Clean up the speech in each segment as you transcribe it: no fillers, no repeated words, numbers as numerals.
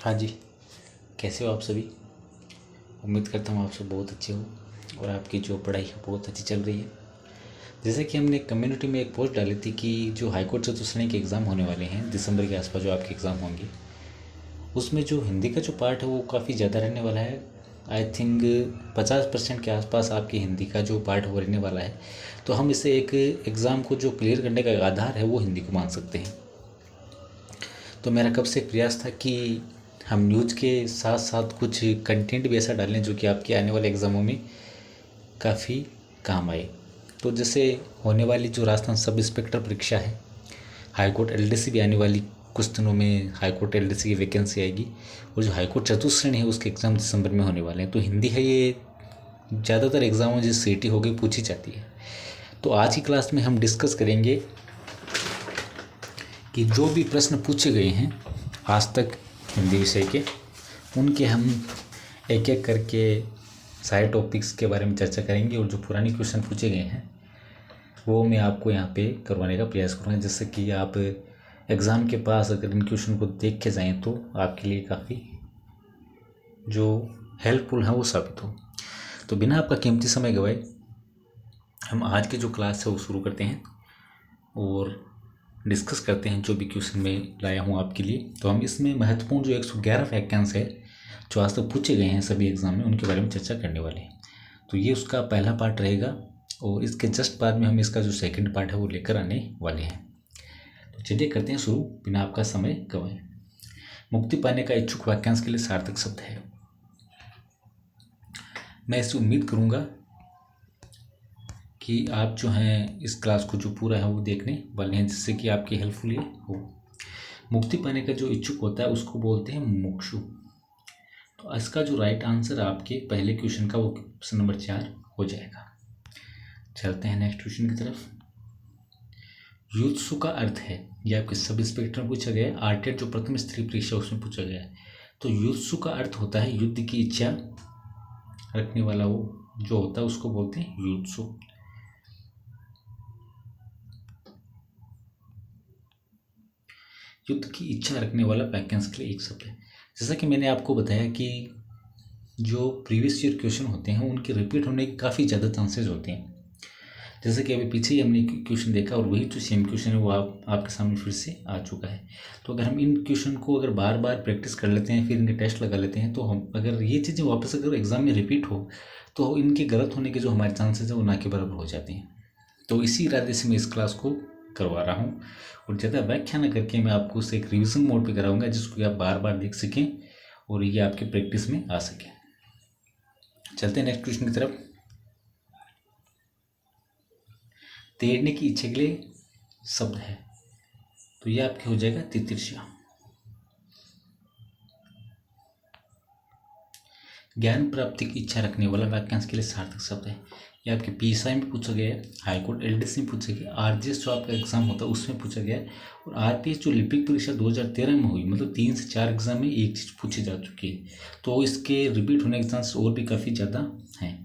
हाँ जी, कैसे हो आप सभी। उम्मीद करता हूँ आप सब बहुत अच्छे हो और आपकी जो पढ़ाई है बहुत अच्छी चल रही है। जैसे कि हमने कम्युनिटी में एक पोस्ट डाली थी कि जो हाईकोर्ट चतुश्रेणी के एग्ज़ाम होने वाले हैं दिसंबर के आसपास, जो आपके एग्ज़ाम होंगे, उसमें जो हिंदी का जो पार्ट है वो काफ़ी ज़्यादा रहने वाला है। आई थिंक 50% के आसपास आपकी हिंदी का जो पार्ट वो रहने वाला है। तो हम इसे एक एग्ज़ाम को जो क्लियर करने का आधार है वो हिंदी को मान सकते हैं। तो मेरा कब से एक प्रयास था कि हम न्यूज़ के साथ साथ कुछ कंटेंट भी ऐसा डालें जो कि आपके आने वाले एग्ज़ामों में काफ़ी काम आए। तो जैसे होने वाली जो राजस्थान सब इंस्पेक्टर परीक्षा है, हाईकोर्ट एलडीसी भी आने वाली कुछ दिनों में हाईकोर्ट एलडीसी की वैकेंसी आएगी, और जो हाईकोर्ट चतुश्रेणी है उसके एग्ज़ाम दिसंबर में होने वाले हैं। तो हिंदी है ये ज़्यादातर एग्ज़ामों में जैसे सीटी हो गई पूछी जाती है। तो आज की क्लास में हम डिस्कस करेंगे कि जो भी प्रश्न पूछे गए हैं आज तक हिंदी विषय के, उनके हम एक एक करके सारे टॉपिक्स के बारे में चर्चा करेंगे, और जो पुराने क्वेश्चन पूछे गए हैं वो मैं आपको यहाँ पे करवाने का प्रयास करूँगा, जिससे कि आप एग्ज़ाम के पास अगर इन क्वेश्चन को देख के जाएँ तो आपके लिए काफ़ी जो हेल्पफुल है वो साबित हो। तो बिना आपका कीमती समय गवाए हम आज की जो क्लास है वो शुरू करते हैं और डिस्कस करते हैं जो भी क्वेश्चन मैं लाया हूँ आपके लिए। तो हम इसमें महत्वपूर्ण जो 111 वैकेंस है जो आज तक पूछे गए हैं सभी एग्ज़ाम में, उनके बारे में चर्चा करने वाले हैं। तो ये उसका पहला पार्ट रहेगा, और इसके जस्ट बाद में हम इसका जो सेकंड पार्ट है वो लेकर आने वाले हैं। तो चलिए करते हैं शुरू बिना आपका समय गंवाए। मुक्ति पाने का इच्छुक वाक्यांश के लिए सार्थक शब्द है। मैं इससे उम्मीद करूँगा कि आप जो हैं इस क्लास को जो पूरा है वो देखने वाले हैं, जिससे कि आपकी हेल्पफुल ये हो। मुक्ति पाने का जो इच्छुक होता है उसको बोलते हैं मुमुक्षु। तो इसका जो राइट आंसर आपके पहले क्वेश्चन का वो ऑप्शन नंबर 4 हो जाएगा। चलते हैं नेक्स्ट क्वेश्चन की तरफ। युत्सु का अर्थ है, ये आपके सब इंस्पेक्टर में पूछा गया है। आरटेट जो प्रथम स्त्री परीक्षा उसमें पूछा गया है। तो युत्सु का अर्थ होता है युद्ध की इच्छा रखने वाला, वो जो होता है उसको बोलते हैं युत्सु। युद्ध की इच्छा रखने वाला वैकेंस के लिए एक शब्द है। जैसा कि मैंने आपको बताया कि जो प्रीवियस ईयर क्वेश्चन होते हैं उनके रिपीट होने के काफ़ी ज़्यादा चांसेस होते हैं। जैसे कि अभी पीछे ही हमने क्वेश्चन देखा और वही जो सेम क्वेश्चन है वो आपके सामने फिर से आ चुका है। तो अगर हम इन क्वेश्चन को अगर बार बार प्रैक्टिस कर लेते हैं, फिर इनके टेस्ट लगा लेते हैं, तो हम अगर ये चीज़ें वापस अगर एग्ज़ाम में रिपीट हो तो इनके गलत होने के जो हमारे चांसेस हैं वो ना के बराबर हो जाते हैं। तो इसी इरादे से मैं इस क्लास को करवा रहा हूँ, और ज़्यादा व्याख्या न करके मैं आपको उसे एक रिविज़न मोड पे कराऊंगा, जिसको आप बार बार देख सकें और ये आपके प्रैक्टिस में आ सके। चलते हैं नेक्स्ट क्वेश्चन की तरफ। तैरने की इच्छा के लिए शब्द है, तो ये आपके हो जाएगा तितिर्षा। ज्ञान प्राप्ति की इच्छा रखने वाला वाक्यांश के लिए सार्थक शब्द है। ये आपके पीएसआई में पूछा गया है, हाईकोर्ट एलडीसी में पूछा गया, आरजीएस जो आपका एग्जाम होता है उसमें पूछा गया है, और आरपीएस जो लिपिक परीक्षा 2013 में हुई, मतलब 3 से 4 एग्जाम में एक चीज़ पूछी जा चुकी है। तो इसके रिपीट होने के चांस और भी काफ़ी ज़्यादा हैं।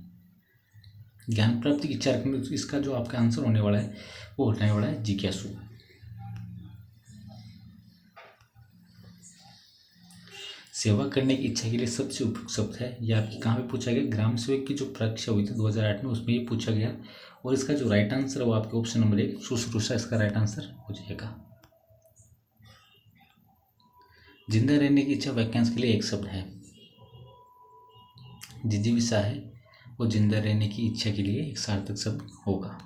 ज्ञान प्राप्ति की इच्छा रखने, इसका जो आपका आंसर होने वाला है वो होने वाला है जिज्ञासु। सेवा करने की इच्छा के लिए सबसे उपयुक्त शब्द है, ये आपकी कहाँ पे पूछा गया, ग्राम सेवक की जो परीक्षा हुई थी 2008 में उसमें ये पूछा गया, और इसका जो राइट आंसर है वो आपके ऑप्शन नंबर 1 शुश्रूषा इसका राइट आंसर हो जाएगा। जिंदा रहने की इच्छा वाक्यांश के लिए एक शब्द है, जिजीविषा है, वो जिंदा रहने की इच्छा के लिए एक सार्थक शब्द होगा।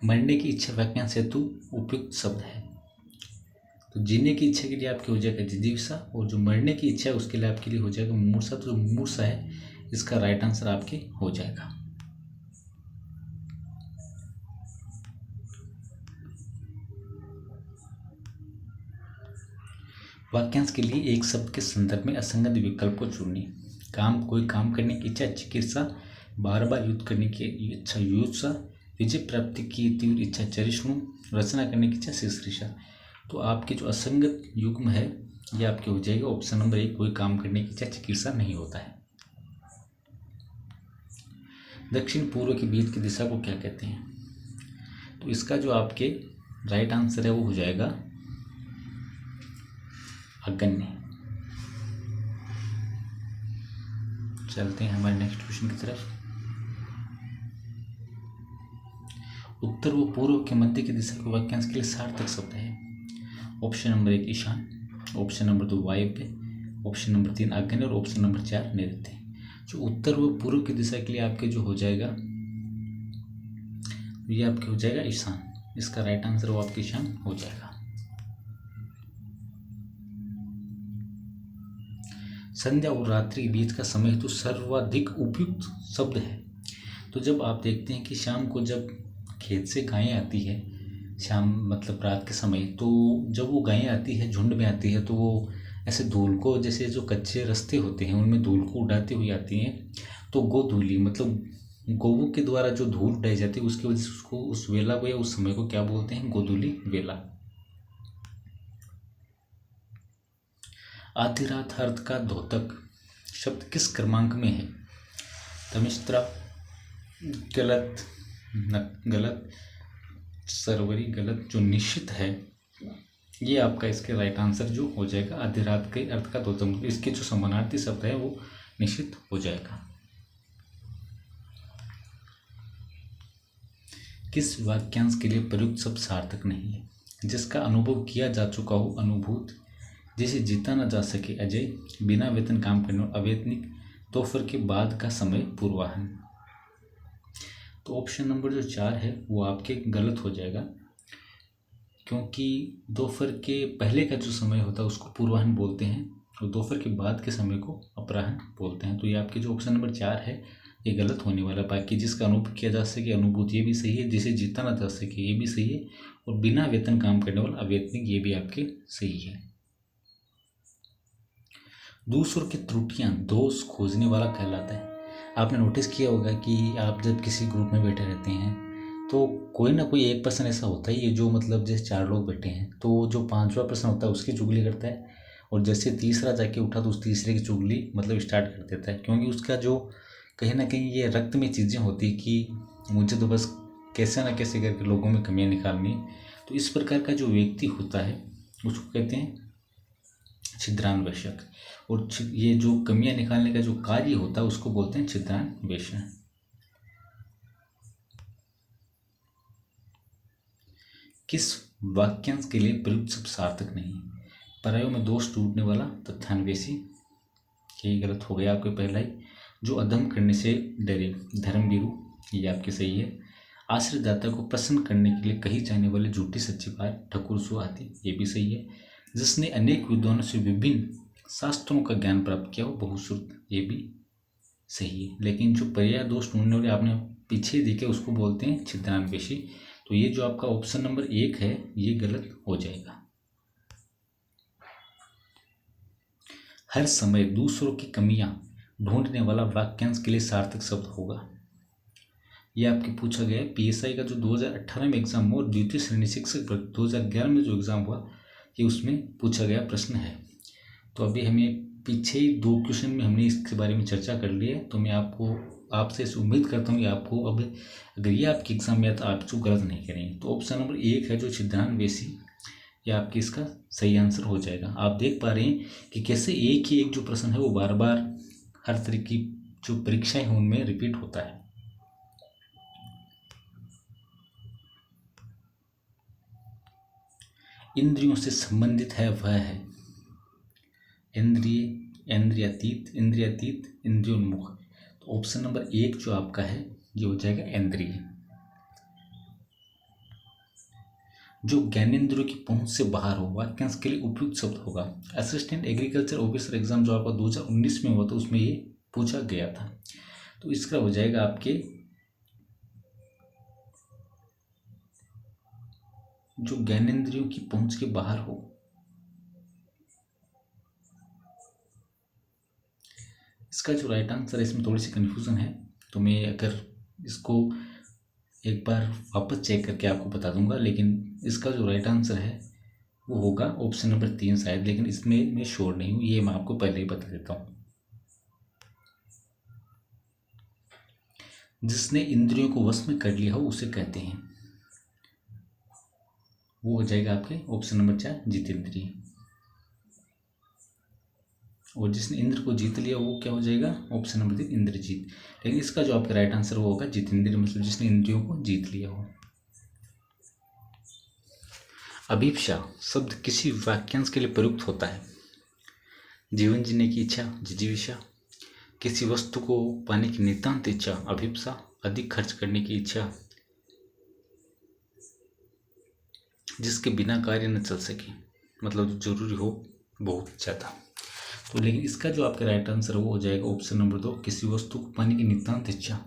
मरने की इच्छा वाक्यांश हेतु उपयुक्त शब्द है, तो जीने की इच्छा के लिए आपकी हो जाएगा जिजीविषा, और जो मरने की इच्छा है उसके लिए आपके लिए हो जाएगा मुमूर्षा। तो जो मुमूर्षा है इसका राइट आंसर आपके हो जाएगा। वाक्यांश के लिए एक शब्द के संदर्भ में असंगत विकल्प को चुनिए। काम, कोई काम करने की इच्छा चिकित्सा, बार बार युद्ध करने की इच्छा युत्सा, विजय प्राप्ति की तीव्र इच्छा चरिष्णु, रचना करने की इच्छा शिश्रिषा। तो आपके जो असंगत युग्म है ये आपके हो जाएगा ऑप्शन नंबर 1, कोई काम करने की इच्छा चिकित्सा नहीं होता है। दक्षिण पूर्व के बीच की दिशा को क्या कहते हैं, तो इसका जो आपके राइट आंसर है वो हो जाएगा अगन्य। चलते हैं हमारे नेक्स्ट क्वेश्चन की तरफ। उत्तर व पूर्व के मध्य की दिशा के वाक्यांश के लिए सार्थक शब्द है। ऑप्शन नंबर 1 ईशान, ऑप्शन नंबर 2 वायव्य, ऑप्शन नंबर 3 आग्नेय और ऑप्शन नंबर 4 नैऋत्य। जो उत्तर व पूर्व की दिशा के लिए आपके जो हो जाएगा ये आपके हो जाएगा ईशान। इसका राइट आंसर वो आपके ईशान हो जाएगा। संध्या और रात्रि के बीच का समय तो सर्वाधिक उपयुक्त शब्द है। तो जब आप देखते हैं कि शाम को जब खेत से गायें आती है, शाम मतलब रात के समय, तो जब वो गायें आती है झुंड में आती है तो वो ऐसे धूल को, जैसे जो कच्चे रास्ते होते हैं उनमें धूल को उड़ाते हुए आती हैं, तो गोधूली मतलब गौओं के द्वारा जो धूल उड़ाई जाती है उसकी वजह से उसको उस वेला को या उस समय को क्या बोलते हैं? गोधूली वेला। आधी रात अर्थ का द्योतक शब्द किस क्रमांक में है? तमिश्रा गलत, गलत, सरवरी गलत। जो निश्चित है ये आपका इसके राइट आंसर जो हो जाएगा आधी रात के अर्थ का द्योतक। इसके जो समानार्थी शब्द है वो निश्चित हो जाएगा। किस वाक्यांश के लिए प्रयुक्त शब्द सार्थक नहीं है? जिसका अनुभव किया जा चुका हो अनुभूत, जिसे जीता न जा सके अजय, बिना वेतन काम करने वाला अवेतनिक, दोपहर के बाद का समय पूर्वाहन। तो ऑप्शन नंबर जो 4 है वो आपके गलत हो जाएगा, क्योंकि दोपहर के पहले का जो समय होता है उसको पूर्वाहन बोलते हैं और दोपहर के बाद के समय को अपराहन बोलते हैं। तो ये आपके जो ऑप्शन नंबर 4 है ये गलत होने वाला। बाकी जिसका अनुभव किया जा सके अनुभूत ये भी सही है, जिसे जीता ना जा सके ये भी सही है, और बिना वेतन काम करने वाला अवेतनिक ये भी आपके सही है। दूसरों की त्रुटियां दोष खोजने वाला कहलाता है। आपने नोटिस किया होगा कि आप जब किसी ग्रुप में बैठे रहते हैं तो कोई ना कोई एक पर्सन ऐसा होता ही है जो मतलब जैसे 4 लोग बैठे हैं तो जो 5वां पर्सन होता है उसकी चुगली करता है, और जैसे तीसरा जाके उठा तो उस तीसरे की चुगली मतलब स्टार्ट कर देता है, क्योंकि उसका जो कहीं ना कहीं ये रक्त में चीज़ें होती कि मुझे तो बस कैसे ना कैसे करके लोगों में कमियां निकालनी है। तो इस प्रकार का जो व्यक्ति होता है उसको कहते हैं छिद्रान्वेषक, और ये जो कमियां निकालने का जो कार्य होता है उसको बोलते हैं छिद्रान्वेषण। किस वाक्यांश के लिए प्रयुक्त शब्द सार्थक नहीं? परायों में दोष टूटने वाला तथ्यान्वेषी, यही गलत हो गया आपके पहला ही। जो अधम करने से डरे धर्मवीरू, ये आपके सही है। आश्रयदाता को प्रसन्न करने के लिए कही जाने वाली झूठी सच्ची बात ठकुर सुहाती, ये भी सही है। जिसने अनेक विद्वानों से विभिन्न शास्त्रों का ज्ञान प्राप्त किया हो बहुश्रुत, ये भी सही है। लेकिन जो पर्याय दोष ढूंढने वाले आपने पीछे देखे उसको बोलते हैं छिद्रान्वेषी। तो ये जो आपका ऑप्शन नंबर 1 है ये गलत हो जाएगा। हर समय दूसरों की कमियां ढूंढने वाला वाक्यांश के लिए सार्थक शब्द होगा। ये आपके पूछा गया है पीएसआई का जो 2018 में एग्जाम हुआ और द्वितीय श्रेणी शिक्षक 2011 में जो एग्जाम हुआ ये उसमें पूछा गया प्रश्न है। तो अभी हमें पीछे ही 2 क्वेश्चन में हमने इसके बारे में चर्चा कर ली है। तो मैं आपसे उम्मीद करता हूँ कि आपको अब अगर ये आपके एग्जाम में आता आप जो गलत नहीं करेंगे। तो ऑप्शन नंबर 1 है जो छिद्रान्वेषी, ये आपके इसका सही आंसर हो जाएगा। आप देख पा रहे हैं कि कैसे एक ही एक जो प्रश्न है वो बार बार हर तरह की जो परीक्षाएं हैं उनमें रिपीट होता है। इंद्रियों से संबंधित है वह है इंद्रिय, इंद्रियातीत, इंद्रियातीत, इंद्रियोन्मुख। तो ऑप्शन नंबर 1 जो आपका है ये हो जाएगा इंद्रिय। जो ज्ञानेंद्रियों की पहुंच से बाहर हो वाक्यांश के लिए उपयुक्त शब्द होगा। असिस्टेंट एग्रीकल्चर ऑफिसर एग्जाम जो आपका 2019 में हुआ था उसमें ये पूछा गया था। तो इसका हो जाएगा आपके जो ज्ञानेंद्रियों की पहुंच के बाहर हो। इसका जो राइट आंसर है इसमें थोड़ी सी कन्फ्यूजन है, तो मैं अगर इसको एक बार वापस चेक करके आपको बता दूंगा, लेकिन इसका जो राइट आंसर है वो होगा ऑप्शन नंबर 3 शायद, लेकिन इसमें मैं श्योर नहीं हूँ, ये मैं आपको पहले ही बता देता हूँ। जिसने इंद्रियों को वश में कर लिया हो उसे कहते हैं वो हो जाएगा आपके ऑप्शन नंबर 4 जितेंद्रिय। और जिसने इंद्र को जीत लिया वो क्या हो जाएगा, ऑप्शन नंबर 3 इंद्रजीत। लेकिन इसका जो आपका राइट आंसर वो होगा जितेंद्रिय, मतलब जिसने इंद्रियों को जीत लिया हो। अभिप्सा शब्द किसी वाक्यांश के लिए प्रयुक्त होता है। जीवन जीने की इच्छा जिजीविषा, किसी वस्तु को पाने की नितांत इच्छा अभिप्सा, अधिक खर्च करने की इच्छा, जिसके बिना कार्य न चल सके, मतलब जो जरूरी हो बहुत ज़्यादा। तो लेकिन इसका जो आपका राइट आंसर है वो हो जाएगा ऑप्शन नंबर 2 किसी वस्तु को पाने की नितांत इच्छा।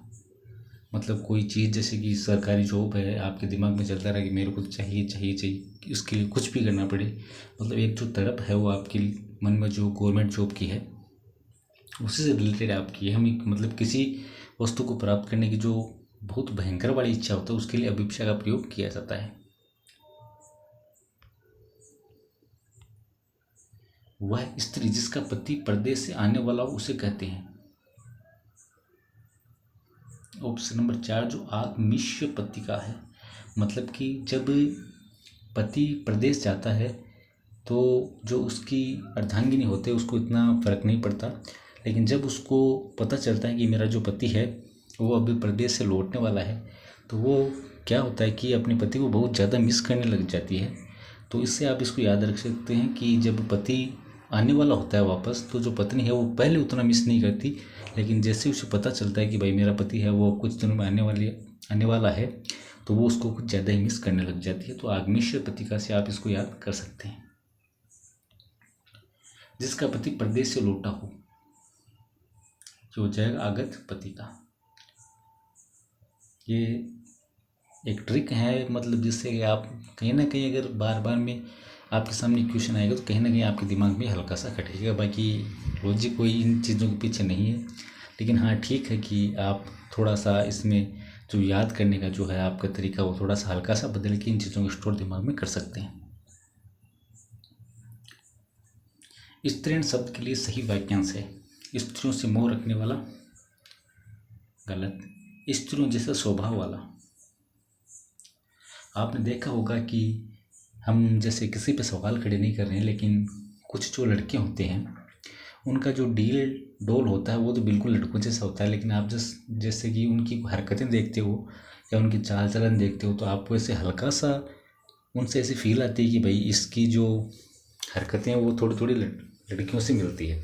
मतलब कोई चीज़ जैसे कि सरकारी जॉब है, आपके दिमाग में चलता रहा कि मेरे को चाहिए चाहिए चाहिए, उसके लिए कुछ भी करना पड़े, मतलब एक जो तड़प है वो आपके मन में जो गवर्नमेंट जॉब की है उसी से रिलेटेड आपकी है। हम मतलब किसी वस्तु को प्राप्त करने की जो बहुत भयंकर वाली इच्छा होता है उसके लिए अभिप्सा का प्रयोग किया जाता है। वह स्त्री जिसका पति परदेश से आने वाला हो उसे कहते हैं। ऑप्शन नंबर 4 जो आगमिष्य पत्रिका है, मतलब कि जब पति प्रदेश जाता है तो जो उसकी अर्धांगिनी होते हैं उसको इतना फर्क नहीं पड़ता, लेकिन जब उसको पता चलता है कि मेरा जो पति है वो अभी प्रदेश से लौटने वाला है तो वो क्या होता है कि अपने पति को बहुत ज़्यादा मिस करने लग जाती है। तो इससे आप इसको याद रख सकते हैं कि जब पति आने वाला होता है वापस तो जो पत्नी है वो पहले उतना मिस नहीं करती, लेकिन जैसे उसे पता चलता है कि भाई मेरा पति है वो कुछ दिनों में आने वाला है तो वो उसको कुछ ज़्यादा ही मिस करने लग जाती है। तो आगमिष्य पत्रिका से आप इसको याद कर सकते हैं। जिसका पति प्रदेश से लौटा हो जो हो जाएगा आगत पत्रिका। ये एक ट्रिक है, मतलब जिससे कि आप कहीं ना कहीं अगर बार बार में आपके सामने क्वेश्चन आएगा तो कहीं ना कहीं आपके दिमाग में हल्का सा खटेगा। बाकी लॉजिक कोई इन चीज़ों के पीछे नहीं है, लेकिन हाँ ठीक है कि आप थोड़ा सा इसमें जो याद करने का जो है आपका तरीका वो थोड़ा सा हल्का सा बदल के इन चीज़ों को स्टोर दिमाग में कर सकते हैं। स्त्रीण शब्द के लिए सही वाक्यांश है स्त्रियों से मोह रखने वाला, गलत, स्त्रियों जैसा स्वभाव वाला। आपने देखा होगा कि हम जैसे किसी पे सवाल खड़े नहीं कर रहे हैं, लेकिन कुछ जो लड़के होते हैं उनका जो डील डोल होता है वो तो बिल्कुल लड़कों जैसा होता है, लेकिन आप जैसे कि उनकी हरकतें देखते हो या उनकी चाल चलन देखते हो तो आपको ऐसे हल्का सा उनसे ऐसी फील आती है कि भाई इसकी जो हरकतें हैं वो थोड़ी थोड़ी लड़कियों से मिलती है।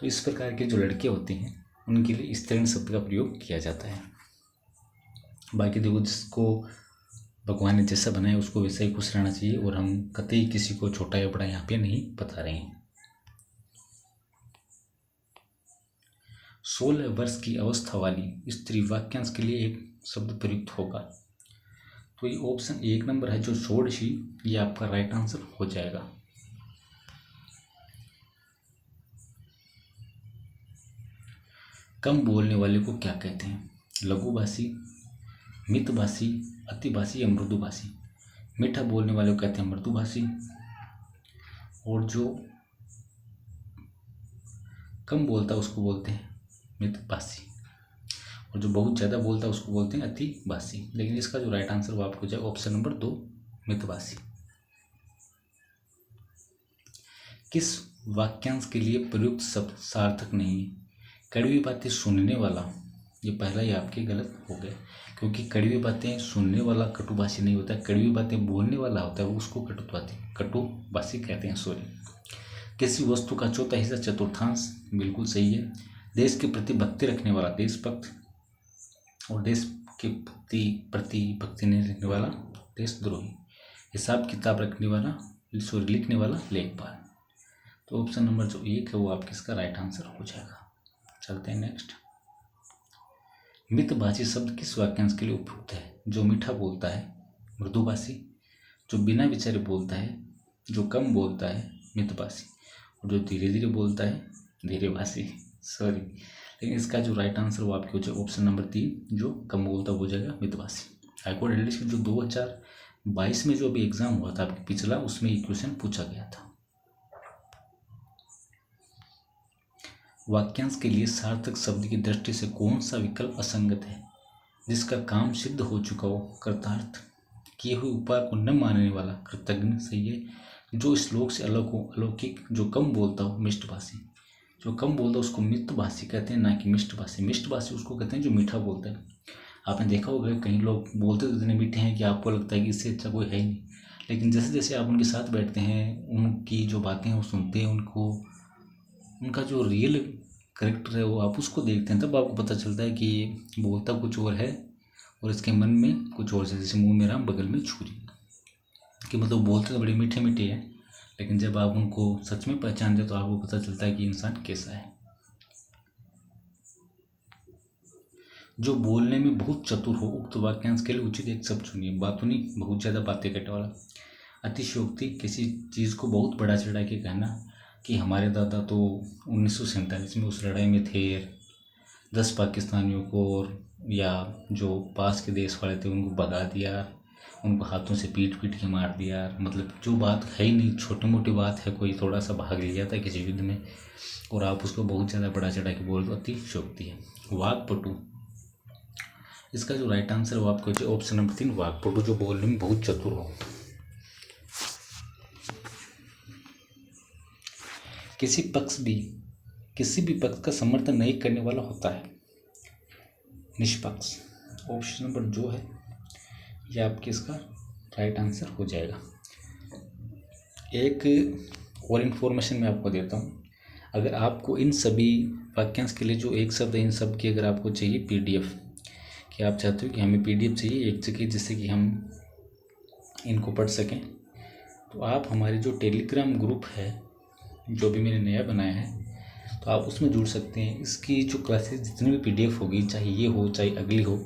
तो इस प्रकार के जो लड़के होते हैं उनके लिए स्त्रीण शब्द का प्रयोग किया जाता है। बाकी देखो जिसको भगवान ने जैसा बनाया उसको वैसा ही खुश रहना चाहिए, और हम कतई किसी को छोटा या बड़ा यहाँ पे नहीं बता रहे हैं। 16 वर्ष की अवस्था वाली स्त्री वाक्यांश के लिए एक शब्द प्रयुक्त होगा। तो ये ऑप्शन 1 नंबर है जो षोडशी, ये आपका राइट आंसर हो जाएगा। कम बोलने वाले को क्या कहते हैं? लघुभाषी, मितभाषी, अतिभाषी या मृदुभाषी। मीठा बोलने वाले को कहते हैं मृदुभाषी, और जो कम बोलता है उसको बोलते हैं मितभाषी, और जो बहुत ज़्यादा बोलता है उसको बोलते हैं अतिभाषी। लेकिन इसका जो राइट आंसर वो आपको जाएगा ऑप्शन नंबर 2 मितभाषी। किस वाक्यांश के लिए प्रयुक्त शब्द सार्थक नहीं है? कड़वी बातें सुनने वाला, ये पहला ही आपके गलत हो गया, क्योंकि कड़वी बातें सुनने वाला कटुभाषी नहीं होता है, कड़वी बातें बोलने वाला होता है वो उसको कटुभाषी कहते हैं, सॉरी। किसी वस्तु का चौथा हिस्सा चतुर्थांश, बिल्कुल सही है। देश के प्रति भक्ति रखने वाला देशभक्त, और देश के प्रति भक्ति नहीं रखने वाला देशद्रोही। हिसाब किताब रखने वाला सॉरी लिखने वाला लेखपाल। तो ऑप्शन नंबर जो 1 है वो आपके इसका राइट आंसर हो जाएगा। चलते हैं नेक्स्ट। मितभाषी शब्द किस वाक्यांश के लिए उपयुक्त है? जो मीठा बोलता है मृदुभाषी, जो बिना विचारे बोलता है, जो कम बोलता है मितभाषी, और जो धीरे धीरे बोलता है धीरेभाषी, सॉरी। लेकिन इसका जो राइट आंसर वो आपके हो जाएगा ऑप्शन नंबर 3 जो कम बोलता हो जाएगा मितभाषी। हाईकोर्ट एडलिस्ट जो 2022 में जो अभी एग्जाम हुआ था आपके पिछला, उसमें ये क्वेश्चन पूछा गया था। वाक्यांश के लिए सार्थक शब्द की दृष्टि से कौन सा विकल्प असंगत है? जिसका काम सिद्ध हो चुका हो, कर्तार्थ किए हुए उपाय को न मानने वाला कृतज्ञ सही है। जो श्लोक से अलग हो अलौकिक, जो कम बोलता हो मिष्टभाषी, जो कम बोलता है उसको मितभाषी कहते हैं, ना कि मिष्टभाषी। मिष्टभाषी उसको कहते हैं जो मीठा बोलता है। आपने देखा होगा कहीं लोग बोलते तो इतने मीठे हैं कि आपको लगता है कि इससे अच्छा कोई है ही नहीं, लेकिन जैसे जैसे आप उनके साथ बैठते हैं, उनकी जो बातें हैं वो सुनते हैं, उनको उनका जो रियल करेक्टर है वो आप उसको देखते हैं, तब आपको पता चलता है कि बोलता कुछ और है और इसके मन में कुछ और है। जैसे मुंह में राम बगल में छुरी, कि मतलब बोलते तो बड़े मीठे मीठे हैं, लेकिन जब आप उनको सच में पहचानते तो आपको पता चलता है कि इंसान कैसा है। जो बोलने में बहुत चतुर हो, उक्त वाक्यांश के लिए उचित एक शब्द चुनिए। बातों नहीं, बहुत ज़्यादा बातें करने वाला। अतिशयोक्ति, किसी चीज़ को बहुत बड़ा चढ़ा के कहना कि हमारे दादा तो 1947 में उस लड़ाई में थे, 10 पाकिस्तानियों को और या जो पास के देश वाले थे उनको भगा दिया, उनको हाथों से पीट पीट के मार दिया। मतलब जो बात है ही नहीं, छोटी मोटी बात है, कोई थोड़ा सा भाग लिया था किसी युद्ध में और आप उसको बहुत ज़्यादा बड़ा चढ़ा के बोल दो, अतिशयोक्ति है। वाक्पटु, इसका जो राइट आंसर है वो आपको चाहिए ऑप्शन नंबर 3, वाक्पटु, जो बोलने में बहुत चतुर हो। किसी भी पक्ष का समर्थन नहीं करने वाला होता है, निष्पक्ष। ऑप्शन नंबर जो है ये आपके इसका राइट आंसर हो जाएगा। एक और इन्फॉर्मेशन मैं आपको देता हूँ, अगर आपको इन सभी वाक्यांश के लिए जो एक शब्द है, इन सब की अगर आपको चाहिए PDF, कि आप चाहते हो कि हमें PDF चाहिए एक जगह जिससे कि हम इनको पढ़ सकें, तो आप हमारे जो टेलीग्राम ग्रुप है जो भी मैंने नया बनाया है, तो आप उसमें जुड़ सकते हैं। इसकी जो क्लासेस जितनी भी PDF होगी, चाहे ये हो चाहे अगली हो,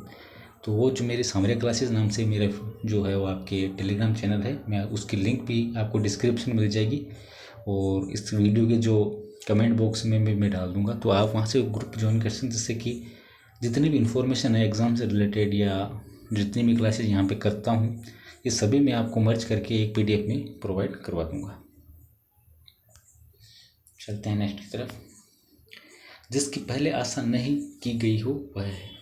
तो वो जो मेरे सामरिया क्लासेस नाम से मेरा जो है वो आपके टेलीग्राम चैनल है, मैं उसकी लिंक भी आपको डिस्क्रिप्शन में मिल जाएगी और इस वीडियो के जो कमेंट बॉक्स में मैं डाल दूँगा, तो आप वहाँ से ग्रुप ज्वाइन कर सकते हैं, जिससे कि जितनी भी इन्फॉर्मेशन है एग्ज़ाम से रिलेटेड या जितनी भी क्लासेज यहाँ पे करता हूँ, ये सभी मैं आपको मर्ज करके एक PDF में प्रोवाइड करवा दूँगा। चलते हैं नेक्स्ट की तरफ। जिसकी पहले आशा नहीं की गई हो वह है।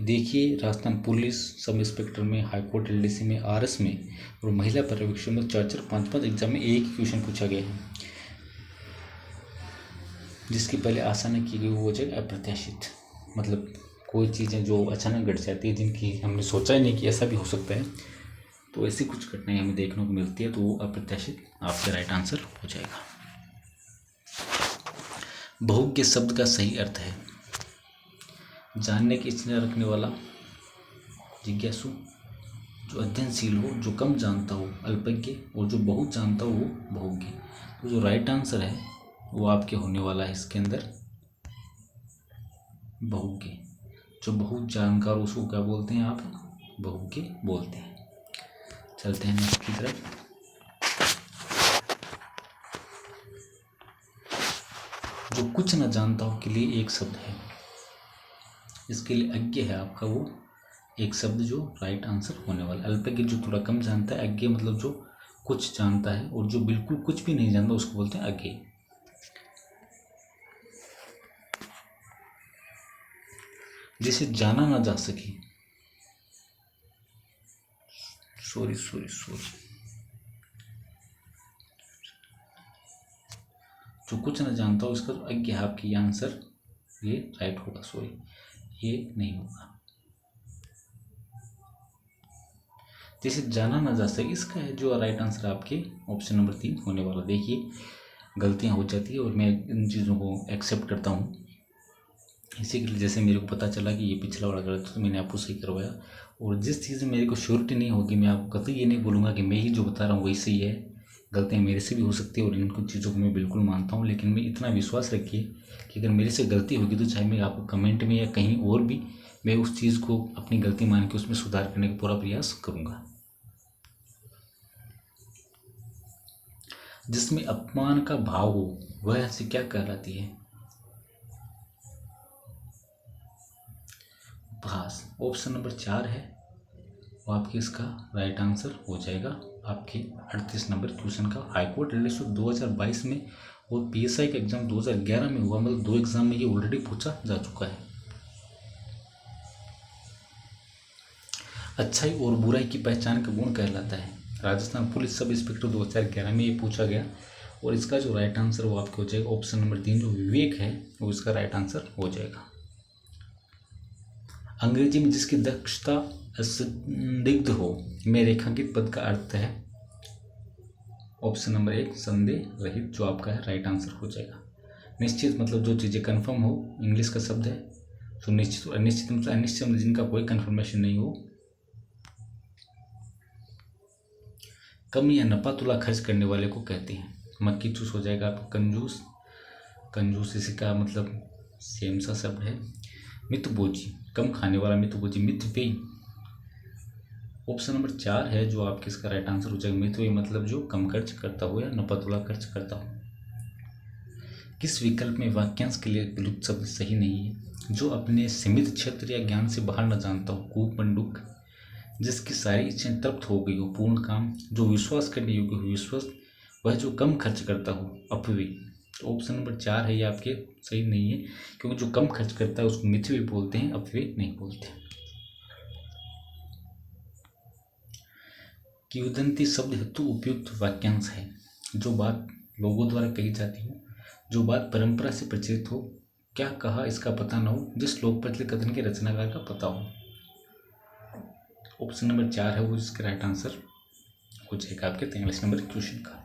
देखिए, राजस्थान पुलिस सब इंस्पेक्टर में, हाईकोर्ट LDC में, RS में और महिला पर्यवेक्षक में 4-4, 5-5 एग्जाम में एक ही क्वेश्चन पूछा गया है। जिसकी पहले आशा नहीं की गई वो हो जाएगा अप्रत्याशित। मतलब कोई चीज़ें जो अचानक घट जाती है, जिनकी हमने सोचा ही नहीं कि ऐसा भी हो सकता है, तो ऐसी कुछ घटनाएं हमें देखने को मिलती है, तो वो अप्रत्याशित आपका राइट आंसर हो जाएगा। बहुज्ञ शब्द का सही अर्थ है जानने की इच्छा रखने वाला, जिज्ञासु, जो अध्ययनशील हो, जो कम जानता हो, अल्पज्ञ, और जो बहुत जानता हो वो बहुज्ञ। तो जो राइट आंसर है वो आपके होने वाला है इसके अंदर बहुज्ञ। जो बहुत जानकार उसको क्या बोलते हैं आप? बहुज्ञ बोलते हैं। चलते हैं नेक्स्ट की तरफ। जो कुछ न जानता हो के लिए एक शब्द है, इसके लिए अज्ञ है आपका वो एक शब्द जो राइट आंसर होने वाला। अल्पज्ञ जो थोड़ा कम जानता है, अज्ञ मतलब जो कुछ जानता है, और जो बिल्कुल कुछ भी नहीं जानता उसको बोलते हैं अज्ञ। जिसे जाना ना जा सके, सॉरी जो कुछ न जानता हो इसका अज्ञ है आपकी आंसर, ये राइट होगा। सॉरी, ये नहीं होगा। जिसे जाना ना जा सके, इसका है जो राइट आंसर आपके ऑप्शन नंबर 3 होने वाला। देखिए, गलतियां हो जाती है और मैं इन चीज़ों को एक्सेप्ट करता हूँ। इसी के लिए जैसे मेरे को पता चला कि ये पिछला वाला गलत था, तो मैंने आपको सही करवाया। और जिस चीज़ में मेरे को श्योरिटी नहीं होगी, मैं आपको कतई ये नहीं बोलूँगा कि मैं ही जो बता रहा हूँ वही सही है। गलतियाँ मेरे से भी हो सकती है और इन कुछ चीज़ों को मैं बिल्कुल मानता हूँ, लेकिन मैं इतना विश्वास रखिए कि अगर मेरे से गलती होगी तो चाहे मैं आपको कमेंट में या कहीं और भी, मैं उस चीज़ को अपनी गलती मान के उसमें सुधार करने का पूरा प्रयास करूँगा। जिसमें अपमान का भाव हो वह हंसी क्या कहलाती है? भास। ऑप्शन नंबर 4 है वो आपके इसका राइट आंसर हो जाएगा। आपके 38 नंबर क्वेश्चन का हाईकोर्ट रिलेशन 2022 में और PSI का एग्जाम 2011 में हुआ, मतलब 2 एग्जाम में ये ऑलरेडी पूछा जा चुका है। अच्छाई और बुराई की पहचान का गुण कहलाता है। राजस्थान पुलिस सब इंस्पेक्टर 2011 में ये पूछा गया और इसका जो राइट आंसर वो आपके हो जाएगा ऑप्शन नंबर 3 जो विवेक है वो इसका राइट आंसर हो जाएगा। अंग्रेजी में जिसकी दक्षता असंदिग्ध हो में रेखांकित पद का अर्थ है ऑप्शन नंबर 1 संदेह रहित जो आपका है राइट आंसर हो जाएगा। निश्चित मतलब जो चीज़ें कन्फर्म हो, इंग्लिश का शब्द है। सुनिश्चित और अनिश्चित मतलब अनिश्चित मतलब जिनका कोई कन्फर्मेशन नहीं हो। कम या नपा तुला खर्च करने वाले को कहते हैं। मक्खी चूस हो जाएगा आपको कंजूस। कंजूस इसी का मतलब सेम सा शब्द है। मितभोजी कम खाने वाला मितभोजी। मितव्ययी ऑप्शन नंबर 4 है जो आपके इसका राइट आंसर हो जाएगा। मितव्ययी मतलब जो कम खर्च करता हो या नपा तुला खर्च करता हो। किस विकल्प में वाक्यांश के लिए विलुप्त शब्द सही नहीं है? जो अपने सीमित क्षेत्र या ज्ञान से बाहर न जानता हो। कूपमंडूक जिसकी सारी इच्छाएं तृप्त हो गई हो। पूर्ण काम जो विश्वास करने योग्य हो। विश्वस्त वह जो कम खर्च करता हो। अपव्ययी तो ऑप्शन नंबर 4 है ये आपके सही नहीं है क्योंकि जो कम खर्च करता है उसको मितव्ययी बोलते हैं, अपव्ययी नहीं बोलते। किंवदंती शब्द हेतु उपयुक्त वाक्यांश है। जो बात लोगों द्वारा कही जाती हो, जो बात परंपरा से प्रचलित हो, क्या कहा इसका पता न हो, जिस लोक प्रचलित कथन के रचनाकार का पता हो। ऑप्शन नंबर 4 है वो जिसका राइट आंसर हो जाएगा आपके 43 नंबर क्वेश्चन का।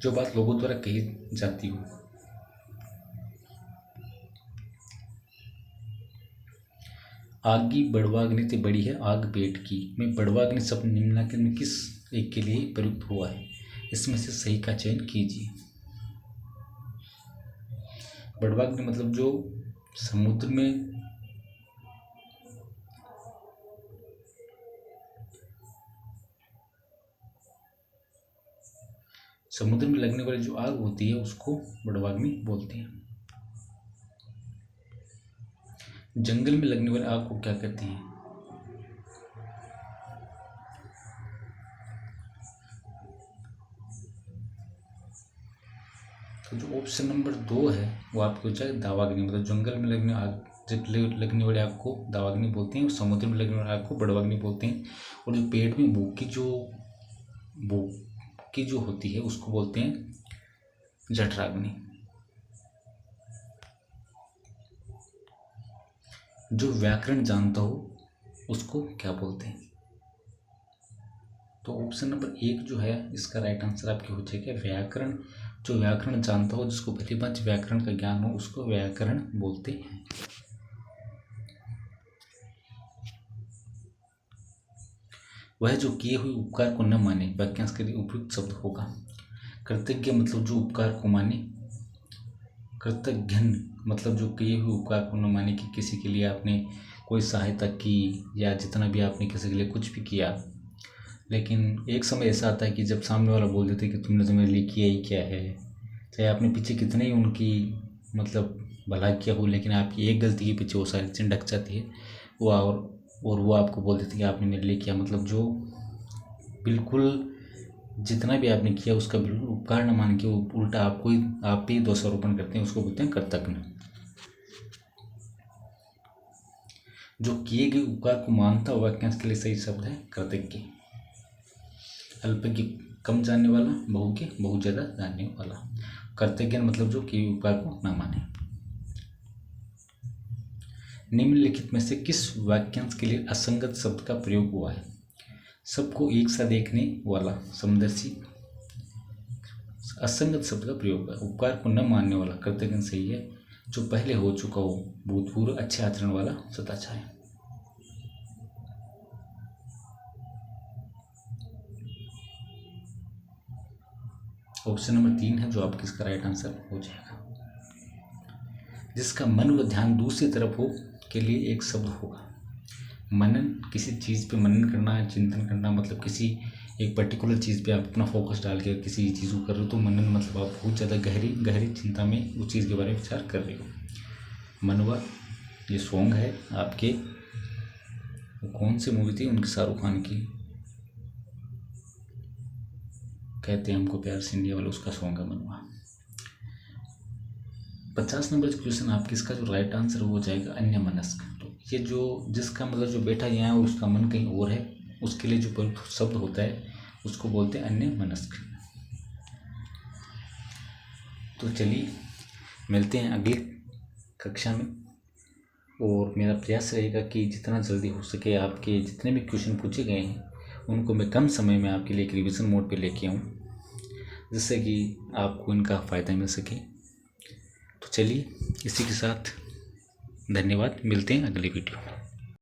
जो बात लोगों द्वारा कही जाती हो। आगी बड़वाग्नि ते बड़ी है आग पेट की में बड़वाग्नि शब्द निम्नलिखित में किस एक के लिए प्रयुक्त हुआ है? इसमें से सही का चयन कीजिए। बड़वाग्नि मतलब जो समुद्र में लगने वाली जो आग होती है उसको बड़वाग्नि बोलते हैं। जंगल में लगने वाली आग को क्या कहते हैं? तो जो ऑप्शन नंबर 2 है वो आपको हो जाए दावाग्नि। मतलब जंगल में लगने आग लगने वाली आग को दावाग्नि बोलते हैं और समुद्र में लगने वाली आग को बड़वाग्नि बोलते हैं। और जो पेट में भूख की जो होती है उसको बोलते हैं जठराग्नि। जो व्याकरण जानता हो उसको क्या बोलते हैं? तो ऑप्शन नंबर 1 जो है इसका राइट आंसर आपके हो जाएगा व्याकरण। जो व्याकरण जानता हो, जिसको भली भांति व्याकरण का ज्ञान हो, उसको व्याकरण बोलते हैं। वह जो किए हुए उपकार को न माने वाक्यांश के लिए उपयुक्त शब्द होगा। कृतज्ञ मतलब जो उपकार को माने। कृतज्ञन मतलब जो किए हुए उपकार को न माने कि किसी के लिए आपने कोई सहायता की या जितना भी आपने किसी के लिए कुछ भी किया, लेकिन एक समय ऐसा आता है कि जब सामने वाला बोल देते कि तुमने तो मेरे लिए किया ही क्या है, चाहे आपने पीछे कितने ही उनकी मतलब भला किया हो, लेकिन आपकी एक गलती के पीछे वो सारी चीज़ें ढक जाती है वो और वो आपको बोल देते कि आपने मेरे लिए किया। मतलब जो बिल्कुल जितना भी आपने किया उसका बिल्कुल उपकार न मान के वो उल्टा आपको ही आप पे दोषारोपण करते हैं, उसको बोलते हैं कृतज्ञ। जो किए गए उपकार को मानता हो वाक्यांश के लिए सही शब्द है कृतज्ञ। अल्पज्ञ कम जानने वाला, बहुज्ञ बहुत ज़्यादा जानने वाला। कृतज्ञ मतलब जो किए उपकार को न माने। निम्नलिखित में से किस वाक्यांश के लिए असंगत शब्द का प्रयोग हुआ है? सबको एक सा देखने वाला, समदर्शी। असंगत शब्द का प्रयोग है। उपकार को न मानने वाला, कृतज्ञ सही है। जो पहले हो चुका हो, भूतपूर्व अच्छे आचरण वाला, सदाचारी। ऑप्शन नंबर 3 है जो आपके इसका राइट आंसर हो जाएगा। जिसका मन व ध्यान दूसरी तरफ हो के लिए एक शब्द होगा। मनन किसी चीज़ पे मनन करना, चिंतन करना, मतलब किसी एक पर्टिकुलर चीज़ पे आप अपना फोकस डाल के किसी चीज़ को कर रहे हो तो मनन मतलब आप बहुत ज़्यादा गहरी चिंता में उस चीज़ के बारे में विचार कर रहे हो। मनवा ये सॉन्ग है आपके, कौन सी मूवी थी उनकी, शाहरुख खान की, कहते हैं हमको प्यार से इंडिया वाला, उसका सॉन्ग है मनवा। 50 नंबर क्वेश्चन आपके इसका जो राइट आंसर हो जाएगा अन्य मनस्क। तो ये जो जिसका मतलब जो बैठा यहाँ और उसका मन कहीं और है, उसके लिए जो प्रयुक्त शब्द होता है उसको बोलते हैं अन्यमनस्क। तो चलिए मिलते हैं अगली कक्षा में, और मेरा प्रयास रहेगा कि जितना जल्दी हो सके आपके जितने भी क्वेश्चन पूछे गए हैं उनको मैं कम समय में आपके लिए एक रिवीजन मोड पे लेके आऊँ, जिससे कि आपको इनका फ़ायदा मिल सके। तो चलिए इसी के साथ धन्यवाद, मिलते हैं अगली वीडियो में।